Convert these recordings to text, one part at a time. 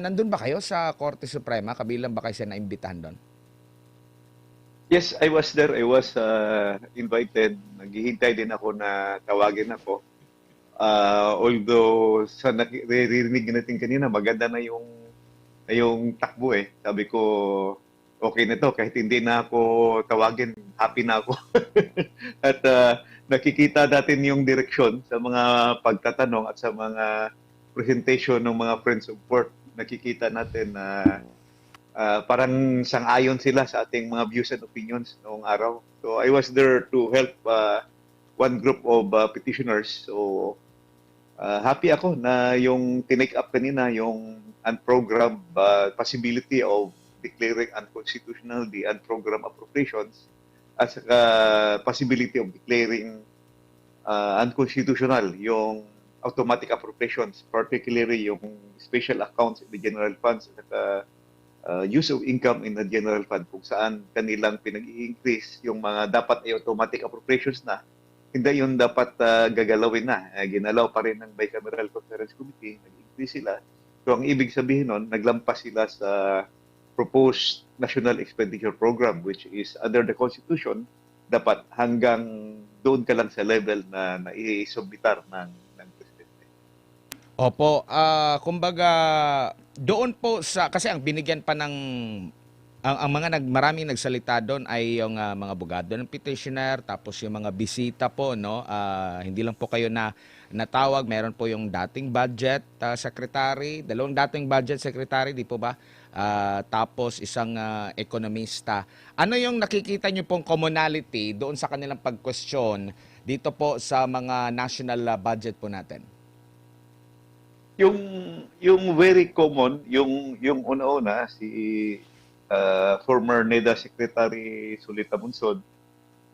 Nandun ba kayo sa Korte Suprema? Kabilang ba kayo sa naimbitahan doon? Yes, I was there. I was invited. Naghihintay din ako na tawagin ako. Although sa naririnig natin kanina, maganda na yung takbo eh. Sabi ko, okay na to. Kahit hindi na ako tawagin, happy na ako. At nakikita natin yung direksyon sa mga pagtatanong at sa mga presentation ng mga Friends of Court. Nakikita natin na parang sang-ayon sila sa ating mga views and opinions noong araw. So I was there to help one group of petitioners. So happy ako na yung tinake up kanina, yung unprogrammed possibility of declaring unconstitutional the unprogrammed appropriations at saka possibility of declaring unconstitutional yung automatic appropriations, particularly yung special accounts in the general funds at saka use of income in the general fund kung saan kanilang pinag-i-increase yung mga dapat ay automatic appropriations na, hindi yun dapat gagalawin na. Ginalaw pa rin ng Bicameral Conference Committee, nag-increase sila. So ang ibig sabihin nun, naglampas sila sa proposed National Expenditure Program which is under the Constitution, dapat hanggang doon ka lang sa level na nai-submitar ng Presidente. Opo, kumbaga doon po sa kasi ang binigyan pa ng ang mga maraming nagsalita doon ay yung mga abogado ng petitioner tapos yung mga bisita po no. Hindi lang po kayo na natawag, meron po yung dating budget secretary, dalawang dating budget secretary, di po ba? Tapos isang ekonomista. Ano yung nakikita niyo pong commonality doon sa kanilang pag-question dito po sa mga national budget po natin? Yung yung very common, yung una-una si former NEDA Secretary Solita Munsod,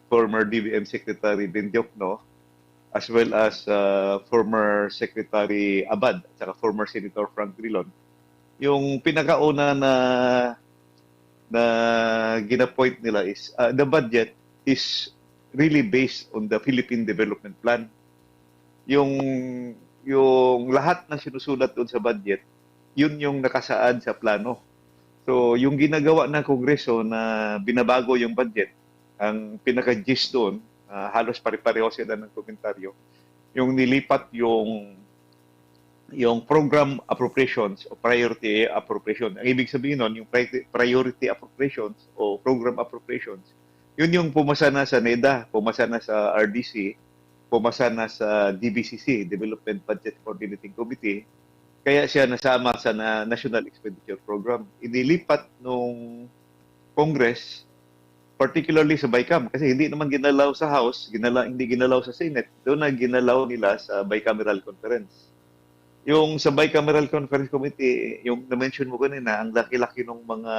former DBM Secretary Bendiokno, as well as former Secretary Abad at saka former Senator Frank Drilon. Yung pinakauna na gina-point nila is the budget is really based on the Philippine Development Plan. Yung yung lahat na sinusulat doon sa budget, yun yung nakasaad sa plano. So, yung ginagawa ng Kongreso na binabago yung budget, ang pinaka-gist doon, halos pare-pareho sila ng komentaryo, yung nilipat yung program appropriations o priority appropriation. Ang ibig sabihin nun, yung priority appropriations o program appropriations, yun yung pumasa na sa NEDA, pumasa na sa RDC, pumasa na sa DBCC, Development Budget Coordinating Committee, kaya siya nasama sa National Expenditure Program. Inilipat nung Congress, particularly sa BICAM, kasi hindi naman ginalaw sa House, hindi ginalaw sa Senate, doon na ginalaw nila sa Bicameral Conference. Yung sa Bicameral Conference Committee, yung na-mention mo kanina, ang laki-laki ng mga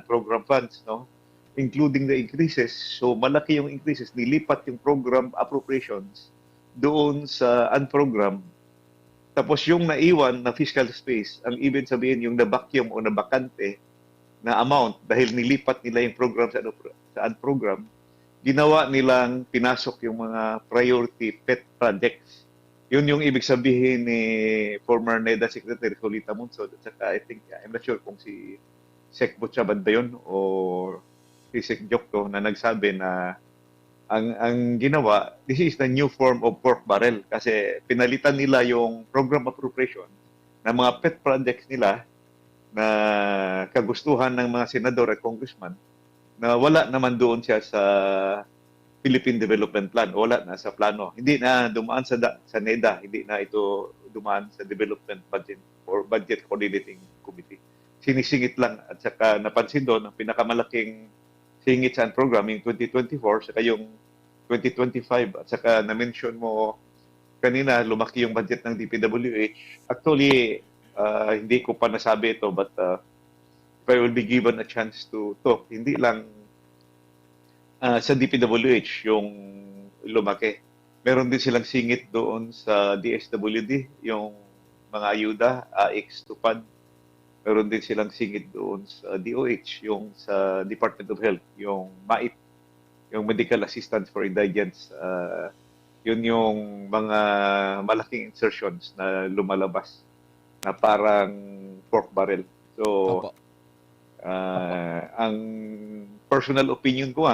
unprogrammed funds, no? Including the increases. So malaki yung increases, nilipat yung program appropriations doon sa unprogrammed. Tapos yung naiwan na fiscal space, ang ibig sabihin yung na-vacuum o na-bakante na amount dahil nilipat nila yung program sa unprogram, ginawa nilang pinasok yung mga priority pet projects. Yun yung ibig sabihin ni former NEDA Secretary Solita Munsod. At saka I think, I'm not sure kung si Sec Butchabad ba yun o si Sec Jokto na nagsabi na ang ginawa, this is the new form of pork barrel kasi pinalitan nila yung program appropriation ng mga pet projects nila na kagustuhan ng mga senador at congressman na wala naman doon siya sa Philippine Development Plan, wala na sa plano. Hindi na dumaan sa NEDA, hindi na ito dumaan sa Development Budget or Budget Coordinating Committee. Sinisingit lang at saka napansin doon ang pinakamalaking singit sa program yung 2024 saka yung 2025 at saka na-mention mo kanina lumaki yung budget ng DPWH. Actually, hindi ko pa nasabi ito but if I will be given a chance to talk, hindi lang sa DPWH yung lumaki. Meron din silang singit doon sa DSWD, yung mga ayuda, AX, TUPAD. Meron din silang singit doon sa DOH, yung sa Department of Health, yung MAIT, yung Medical Assistance for Indigents. Yun yung mga malaking insertions na lumalabas na parang pork barrel. So, Opo. Opo. ang personal opinion ko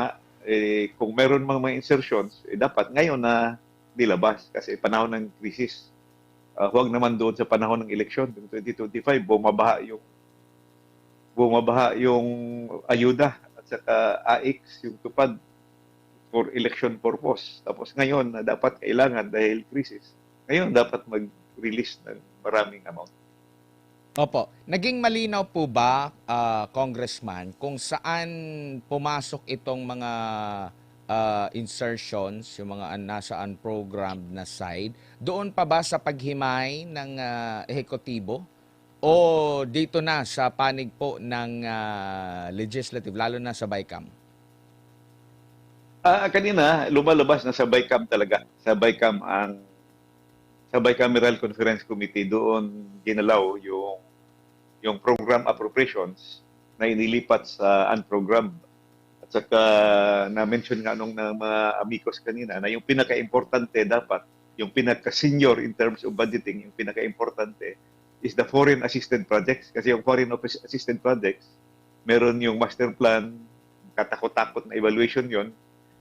kung meron mga insertions, dapat ngayon na nilabas kasi panahon ng krisis. Huwag naman doon sa panahon ng eleksyon, ng 2025, bumabaha yung ayuda at saka AIX, yung tupad for election purpose. Tapos ngayon na dapat kailangan dahil krisis, ngayon dapat mag-release ng maraming amount. Opo. Naging malinaw po ba, Congressman, kung saan pumasok itong mga insertions, yung mga nasa unprogrammed na side? Doon pa ba sa paghimay ng ehekutibo? O dito na sa panig po ng legislative, lalo na sa BICAM? Kanina, lumalabas na sa BICAM talaga. Sa Bicameral Conference Committee, doon ginalaw yung program appropriations na inilipat sa unprogrammed. At saka na-mention nga nung ng mga amigos kanina na yung pinaka-importante dapat, yung pinaka-senior in terms of budgeting, yung pinaka-importante is the foreign assisted projects. Kasi yung foreign assisted projects, meron yung master plan, katakot-takot na evaluation yon.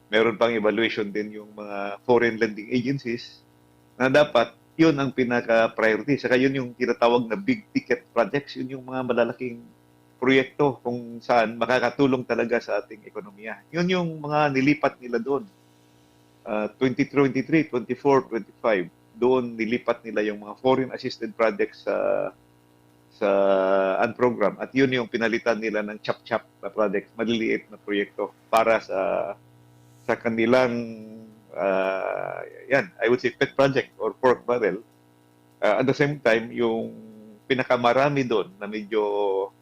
Meron pang evaluation din yung mga foreign lending agencies na dapat yun ang pinaka-priority. Saka yun yung tinatawag na big ticket projects. Yun yung mga malalaking proyekto kung saan makakatulong talaga sa ating ekonomiya. Yun yung mga nilipat nila doon. 2023, 24, 25. Doon nilipat nila yung mga foreign assisted projects sa unprogram. At yun yung pinalitan nila ng chap-chap na projects, maliliit na proyekto para sa kanilang I would say pet project or pork barrel. At the same time, yung pinakamarami doon na medyo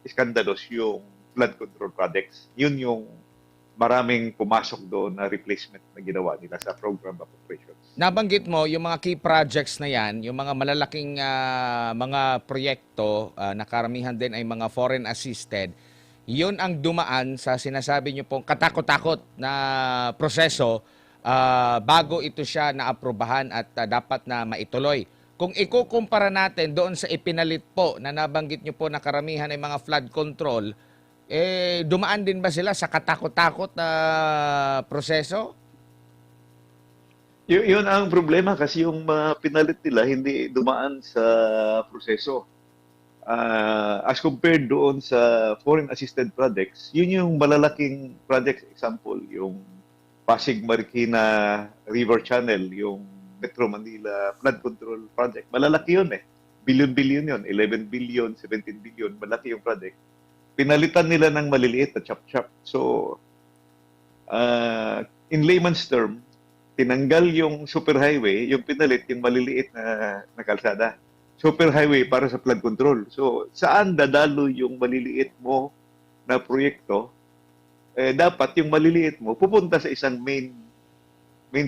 iskandalos yung flood control projects. Yun yung maraming pumasok doon na replacement na ginawa nila sa program appropriations. Nabanggit mo yung mga key projects na yan, yung mga malalaking mga proyekto na karamihan din ay mga foreign assisted. Yun ang dumaan sa sinasabi nyo pong katakot-takot na proseso bago ito siya naaprubahan at dapat na maituloy. Kung ikukumpara natin doon sa ipinalit po na nabanggit nyo po na karamihan ay mga flood control, dumaan din ba sila sa katakot-takot na proseso? Yun ang problema kasi yung mga pinalit nila hindi dumaan sa proseso. As compared doon sa foreign assisted projects, yun yung malalaking projects. Example, yung Pasig Marikina River Channel, yung Metro Manila Flood Control Project. Malalaki yun Billion-billion yun. 11 billion, 17 billion. Malaki yung project. Pinalitan nila ng maliliit na chop-chop. So, in layman's term, tinanggal yung superhighway, yung pinalit yung maliliit na kalsada. Superhighway para sa flood control. So, saan dadalo yung maliliit mo na proyekto? Dapat yung maliliit mo pupunta sa isang main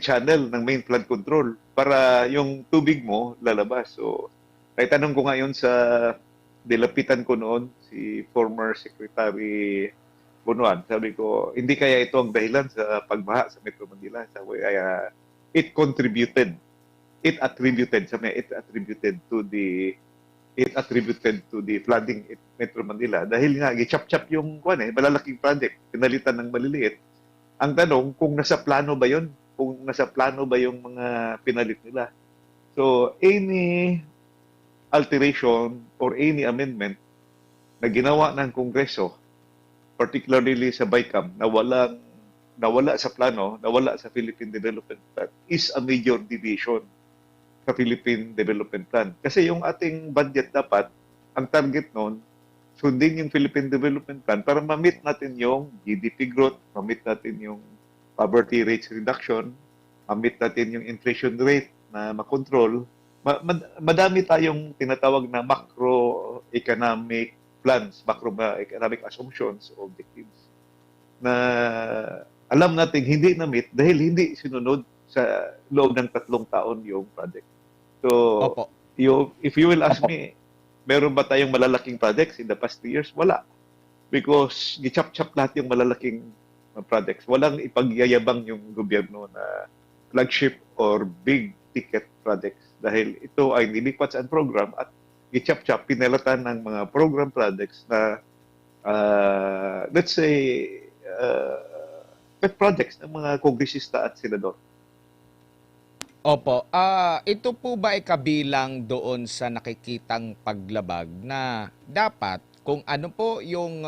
channel ng main flood control para yung tubig mo lalabas. So, tanong ko ngayon sa dilapitan ko noon, si former Secretary Bunuan, sabi ko, hindi kaya ito ang dahilan sa pagbaha sa Metro Manila. Sabi, it attributed to the flooding in Metro Manila dahil nga gichap-chap yung malalaking project, pinalitan ng maliliit. Ang tanong kung nasa plano ba 'yon? Kung nasa plano ba yung mga pinalit nila? So any alteration or any amendment na ginawa ng Kongreso, particularly sa BICAM, nawala sa plano, nawala sa Philippine Development Plan, is a major deviation sa Philippine Development Plan. Kasi yung ating budget dapat, ang target noon, sundin yung Philippine Development Plan para ma-meet natin yung GDP growth, ma-meet natin yung poverty rates reduction, ma-meet natin yung inflation rate na makontrol. Madami tayong tinatawag na macroeconomic plans, macroeconomic assumptions or objectives na alam natin hindi na-meet dahil hindi sinunod sa loob ng 3 taon yung project. So, Opo. if you will ask me, meron ba tayong malalaking projects in the past 3 years? Wala. Because gichap-chap lahat yung malalaking projects. Walang ipagyayabang yung gobyerno na flagship or big ticket projects dahil ito ay nilipat sa program at i-chop-chop, pinalatan ng mga program projects na let's say pet projects ng mga kongresista at senador. Opo, ito po ba ay kabilang doon sa nakikitang paglabag na dapat kung ano po yung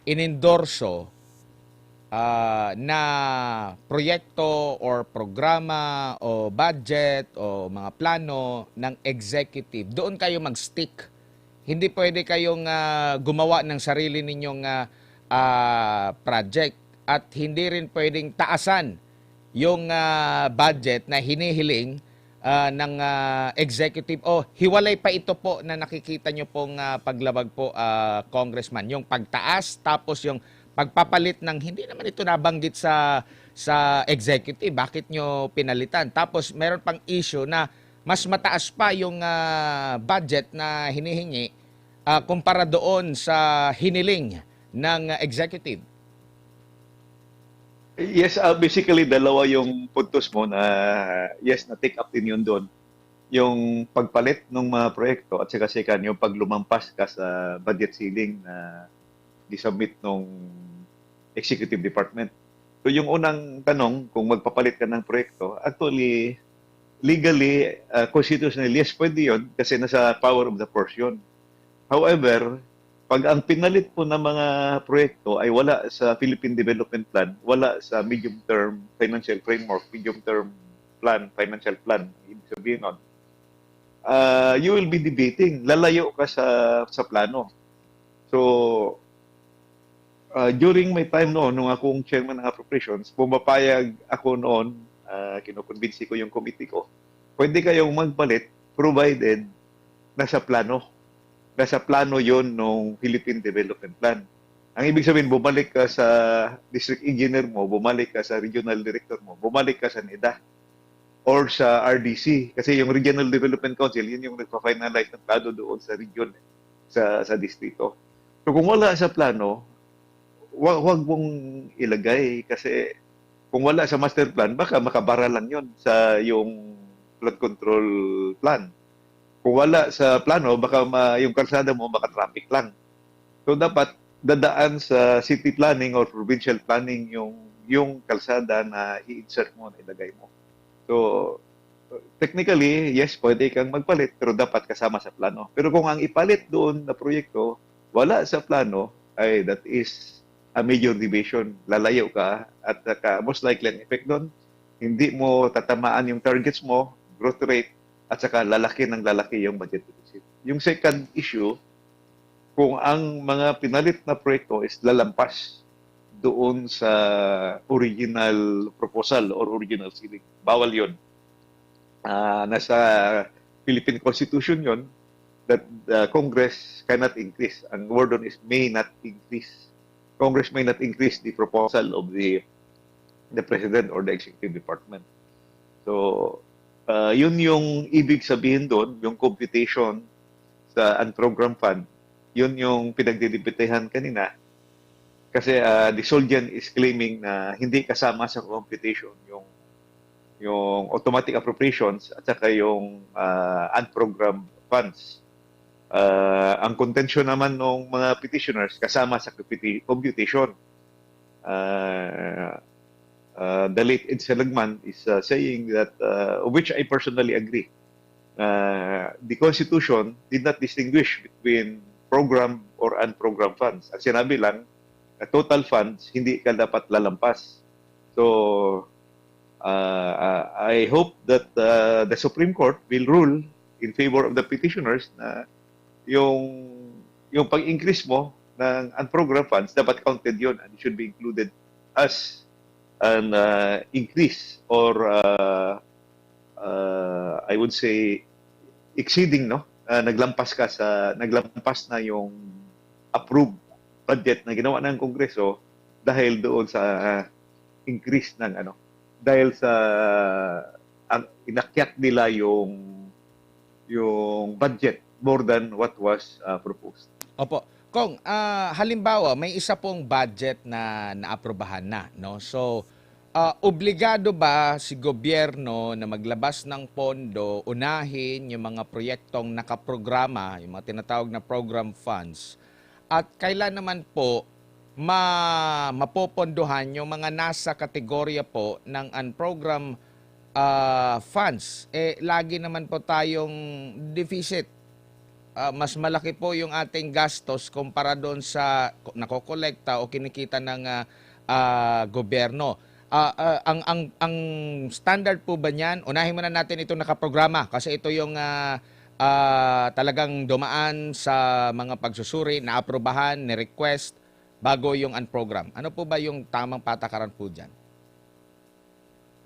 inendorso na proyekto or programa o budget o mga plano ng executive, doon kayo mag-stick. Hindi pwede kayong gumawa ng sarili ninyong project at hindi rin pwedeng taasan yung budget na hinihiling ng executive. O hiwalay pa ito po na nakikita nyo pong paglabag po, Congressman. Yung pagtaas tapos yung pagpapalit ng hindi naman ito nabanggit sa executive. Bakit nyo pinalitan? Tapos meron pang issue na mas mataas pa yung budget na hinihingi kumpara doon sa hiniling ng executive. Yes, basically dalawa yung puntos mo na yes, na take up din yun doon. Yung pagpalit ng mga proyekto at saka second, yung paglumampas ka sa budget ceiling na disubmit ng executive department. So yung unang tanong, kung magpapalit ka ng proyekto, actually, legally, constitutionally, yes, pwede yun kasi nasa power of the purse yun. However, pag ang pinalit po ng mga proyekto ay wala sa Philippine Development Plan, wala sa medium-term financial framework, medium-term plan, financial plan, ibig sabihin nun, you will be debating. Lalayo ka sa plano. So, during my time noon, nung akong chairman ng appropriations, pumapayag ako noon, kinukonbinsi ko yung committee ko, pwede kayong magpalit provided nasa plano. Nasa plano yon ng Philippine Development Plan. Ang ibig sabihin, bumalik ka sa district engineer mo, bumalik ka sa regional director mo, bumalik ka sa NEDA or sa RDC. Kasi yung Regional Development Council, yun yung nagpa-finalize ng plano doon sa region, sa distrito. So kung wala sa plano, wag mong ilagay kasi kung wala sa master plan, baka makabara lang yun sa yung flood control plan. Kung wala sa plano, baka yung kalsada mo maka-traffic lang. So dapat dadaan sa city planning or provincial planning yung kalsada na i-insert mo, na ilagay mo. So technically, yes, pwede kang magpalit pero dapat kasama sa plano. Pero kung ang ipalit doon na proyekto wala sa plano, ay that is a major deviation. Lalayo ka at most likely ang effect doon, hindi mo tatamaan yung targets mo, growth rate, at saka lalaki ng lalaki yung budget deficit. Yung second issue, kung ang mga pinalit na proyekto is lalampas doon sa original proposal or original ceiling, bawal yun. Nasa Philippine Constitution yun that the Congress cannot increase. Ang word on is may not increase. Congress may not increase the proposal of the President or the Executive Department. So, yun yung ibig sabihin doon, yung computation sa unprogrammed fund, yun yung pinagdidibetehan kanina. Kasi the Soldian is claiming na hindi kasama sa computation yung automatic appropriations at saka yung unprogrammed funds. Ang contention naman ng mga petitioners kasama sa computation. The late Ed Selagman is saying that, which I personally agree, the Constitution did not distinguish between program or unprogrammed funds. Ang sinabi lang, total funds, hindi ka dapat lalampas. So, I hope that the Supreme Court will rule in favor of the petitioners na yung pag-increase mo ng unprogrammed funds, dapat counted yun and it should be included as an increase or I would say exceeding, no, naglampas na yung approved budget na ginawa ng Kongreso dahil doon sa increase ng dahil sa inakyat nila yung budget more than what was proposed. Opo. Kong, halimbawa, may isa pong budget na naaprubahan na, no? So, Obligado ba si gobyerno na maglabas ng pondo, unahin yung mga proyektong nakaprograma, yung mga tinatawag na program funds, at kailan naman po mapopondohan yung mga nasa kategorya po ng unprogram funds? Lagi naman po tayong deficit. Mas malaki po yung ating gastos kumpara doon sa nakokolekta o kinikita ng gobyerno. Ang standard po ba niyan? Unahin muna natin itong nakaprograma kasi ito yung talagang dumaan sa mga pagsusuri, naaprubahan, ni-request bago yung unprogram. Ano po ba yung tamang patakaran po dyan?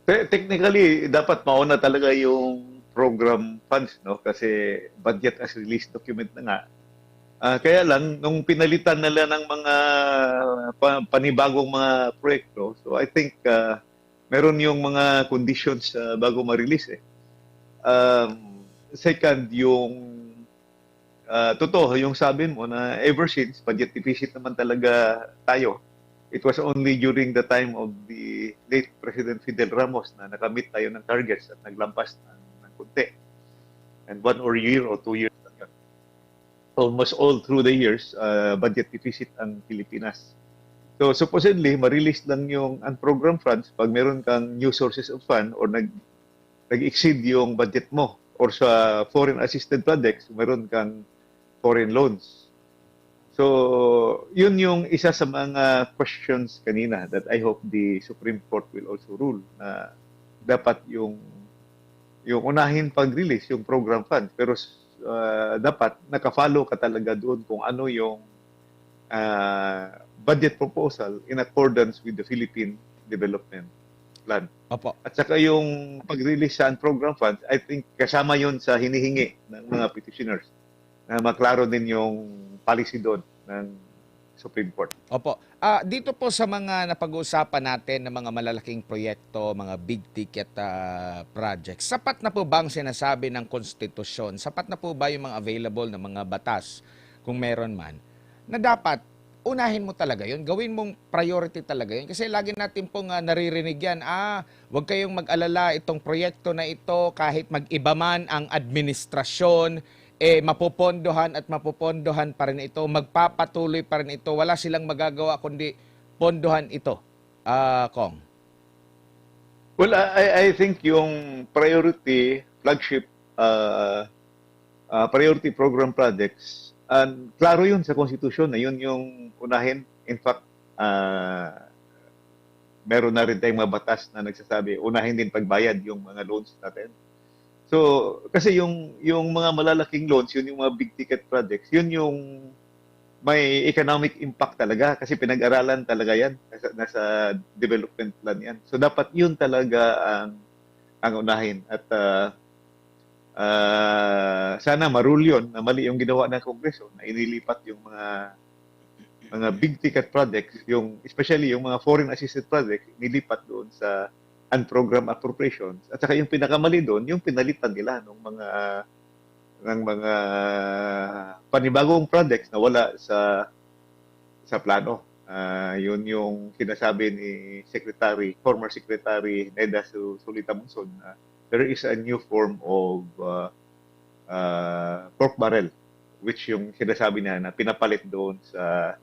Technically, dapat mauna talaga yung program funds, no? Kasi budget as release document na nga. Kaya lang, nung pinalitan nila ng mga panibagong mga proyekto, so I think meron yung mga conditions bago ma-release eh. Second, yung totoo, yung sabi mo na ever since, budget deficit naman talaga tayo. It was only during the time of the late President Fidel Ramos na nakamit tayo ng targets at naglampas ng kunti. And 1 or year or 2 years almost all through the years, budget deficit ang Pilipinas. So supposedly, ma-release lang yung unprogrammed funds pag meron kang new sources of fund or nag-exceed yung budget mo or sa foreign assisted projects, meron kang foreign loans. So, yun yung isa sa mga questions kanina that I hope the Supreme Court will also rule na dapat yung unahin pag-release yung program fund pero dapat nakafollow ka talaga doon kung ano yung budget proposal in accordance with the Philippine Development Plan. Opo. At saka yung pag-release sa program funds, I think kasama yun sa hinihingi ng mga petitioners na maklaro din yung policy doon ng Supreme Court. Opo. Dito po sa mga napag-uusapan natin ng mga malalaking proyekto, mga big ticket projects, sapat na po ba ang sinasabi ng konstitusyon? Sapat na po ba yung mga available na mga batas, kung meron man, na dapat unahin mo talaga yun, gawin mong priority talaga yun? Kasi lagi natin pong naririnig yan, huwag kayong mag-alala itong proyekto na ito kahit mag-iba man ang administrasyon, mapopondohan at mapopondohan pa rin ito, magpapatuloy pa rin ito, wala silang magagawa kundi pondohan ito, Kong. Well, I think yung priority flagship priority program projects, klaro yun sa konstitusyon na yun yung unahin. In fact, meron na rin tayong mga batas na nagsasabi, unahin din pagbayad yung mga loans natin. So, kasi yung mga malalaking loans, yun yung mga big ticket projects, yun yung may economic impact talaga kasi pinag-aralan talaga yan. Nasa development plan yan. So, dapat yun talaga ang unahin. At sana marule yun na mali yung ginawa ng Kongreso na inilipat yung mga big ticket projects, especially yung mga foreign assisted projects, inilipat doon sa unprogrammed appropriations. At saka yung pinakamali doon, yung pinalitan nila ng mga panibagong projects na wala sa plano. Yun yung sinasabi ni former Secretary Neda Sulita Monson. There is a new form of pork barrel, which yung sinasabi niya na pinapalit doon sa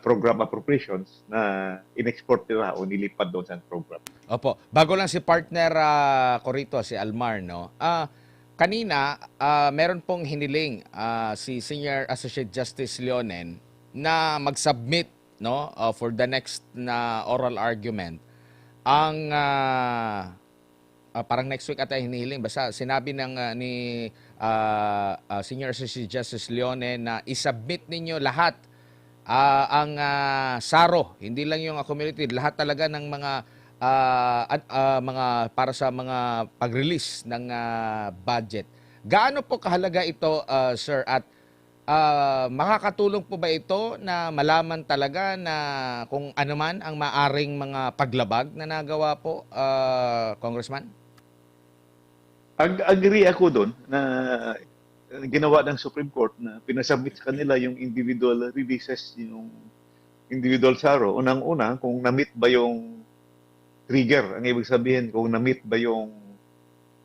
program appropriations na in-export nila o nilipat doon sa program. Opo. Bago lang si partner ko rito, si Almar, no? Kanina, meron pong hiniling si Senior Associate Justice Leonen na mag-submit, no, for the next na oral argument. Ang parang next week ata hinihiling, basta sinabi ni Senior Associate Justice Leonen na isubmit ninyo lahat ang SARO, hindi lang yung accumulated, lahat talaga ng mga para sa mga pag-release ng budget. Gaano po kahalaga ito, sir, at makakatulong po ba ito na malaman talaga na kung ano man ang maaring mga paglabag na nagawa po, Congressman? Agree ako doon na ginawa ng Supreme Court na pinasubmit sa kanila yung individual releases, yung individual SARO. Unang-una, kung na-meet ba yung trigger. Ang ibig sabihin, kung na-meet ba yung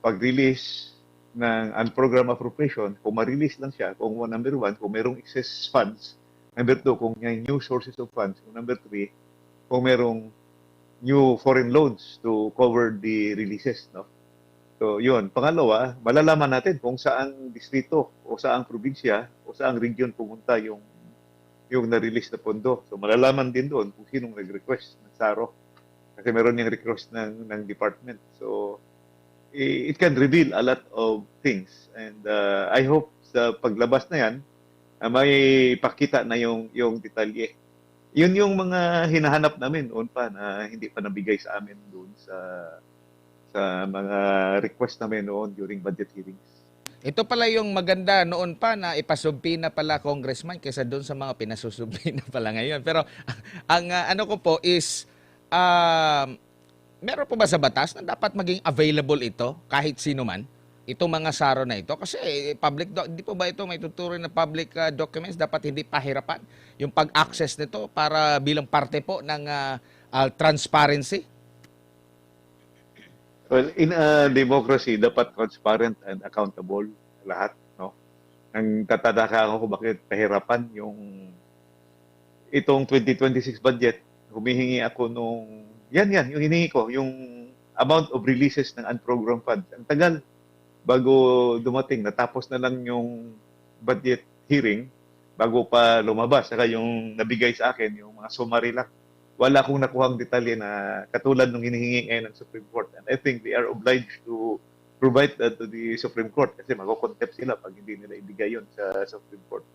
pag-release ng unprogrammed appropriation, kung ma-release lang siya, kung number one, kung merong excess funds, number two, kung may new sources of funds, kung number three, kung merong new foreign loans to cover the releases, no? So, yun. Pangalawa, malalaman natin kung saang distrito o saang probinsya o saang region pumunta yung na-release na pondo. So, malalaman din doon kung sinong nag-request ng SARO. Kasi meron yung request ng department. So, it can reveal a lot of things. And I hope sa paglabas na yan, may pakita na yung detalye. Yun yung mga hinahanap namin noon pa na hindi pa nabigay sa amin doon sa mga request namin noon during budget hearings. Ito pala yung maganda noon pa na ipasubpi na pala congressman kaysa doon sa mga pinasusubpi na pala ngayon. Pero ang ano ko po is meron po ba sa batas na dapat maging available ito kahit sino man? Itong mga SARO na ito kasi hindi po ba ito may tuturing na public documents, dapat hindi pahirapan yung pag-access nito para bilang parte po ng transparency? Well, in a democracy, dapat transparent and accountable lahat, no? Ang tatataka ako kung bakit pahirapan itong 2026 budget. Humihingi ako yung hiningi ko, yung amount of releases ng unprogrammed funds. Ang tagal bago dumating, natapos na lang yung budget hearing bago pa lumabas. Saka yung nabigay sa akin, yung mga summary lang. Wala akong nakuhang detalye na katulad ng hinihingi ngayon ng Supreme Court. And I think they are obliged to provide that to the Supreme Court kasi mako-contempt sila pag hindi nila ibigay yun sa Supreme Court.